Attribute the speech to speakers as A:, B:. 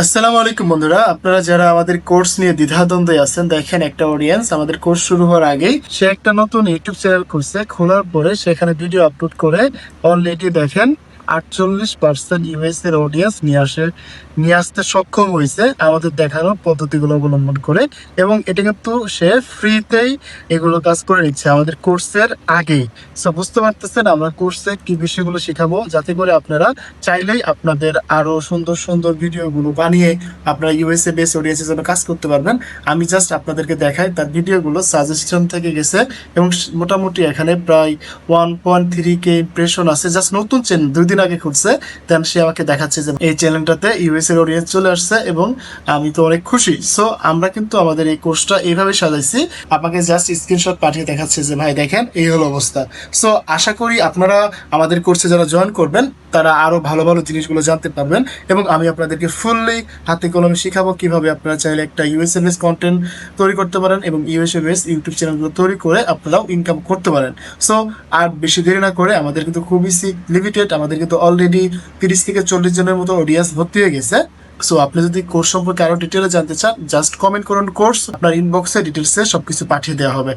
A: আসসালামু আলাইকুম বন্ধুরা, আপনারা যারা আমাদের কোর্স নিয়ে দ্বিধাদ্বন্দ্বে আছেন, দেখেন একটা অডিয়েন্স আমাদের কোর্স শুরু হওয়ার আগেই সে একটা নতুন ইউটিউব চ্যানেল খুলছে। খোলার পরে সেখানে ভিডিও আপলোড করে অলরেডি দেখেন 48% ইউএস এর অডিয়েন্স নিয়ে আসতে সক্ষম হয়েছে আমাদের দেখানো পদ্ধতিগুলো অবলম্বন করে। এবং এটা কিন্তু সে ফ্রিতেই এগুলো কাজ করে নিচ্ছে আমাদের কোর্সের আগেই। সো বুঝতে পারতেছেন আমরা কোর্সে কি বিষয়গুলো শেখাবো, যাতে করে আপনারা চাইলেই আপনাদের আরো সুন্দর সুন্দর ভিডিওগুলো বানিয়ে আপনারা ইউএসএ বেস অডিয়েন্সের জন্য কাজ করতে পারবেন। আমি জাস্ট আপনাদেরকে দেখাই তার ভিডিওগুলো সাজেশন থেকে গেছে এবং মোটামুটি এখানে প্রায় 1.3K ইমপ্রেশন আছে। জাস্ট নতুন চ্যানেল 2 দিন আগে খুলছে, দেন সে আমাকে দেখাচ্ছে যে এই চ্যানেলটাতে ইউএস এর অডিয়েন্স চলে আসছে এবং আমি তো অনেক খুশি। সো আমরা কিন্তু আমাদের এই কোর্সটা এইভাবে সাজাইছি, আপনাকে জাস্ট স্ক্রিনশট পাঠিয়ে দেখাচ্ছে যে ভাই দেখেন এই হলো অবস্থা। সো আশা করি আপনারা আমাদের কোর্সে যারা জয়েন করবেন তারা আরো ভালো ভালো জিনিসগুলো জানতে পারবেন এবং আমি আপনাদেরকে ফুললি হাতে কলমে শিখাবো কিভাবে আপনারা চাইলে একটা ইউএসএ বেস কন্টেন্ট তৈরি করতে পারেন এবং ইউএসএ বেস ইউটিউব চ্যানেলগুলো তৈরি করে আপনারাও ইনকাম করতে পারেন। সো আর বেশি দেরি না করে, আমাদের কিন্তু খুবই লিমিটেড, আমাদের কিন্তু অলরেডি 30 থেকে 40 জনের মতো অডিয়েন্স ভর্তি হয়ে গেছে। সো আপনি যদি কোর্স সম্পর্কে আরো ডিটেলে জানতে চান, জাস্ট কমেন্ট করুন কোর্স, আপনার ইনবক্সে ডিটেলসে সবকিছু পাঠিয়ে দেওয়া হবে।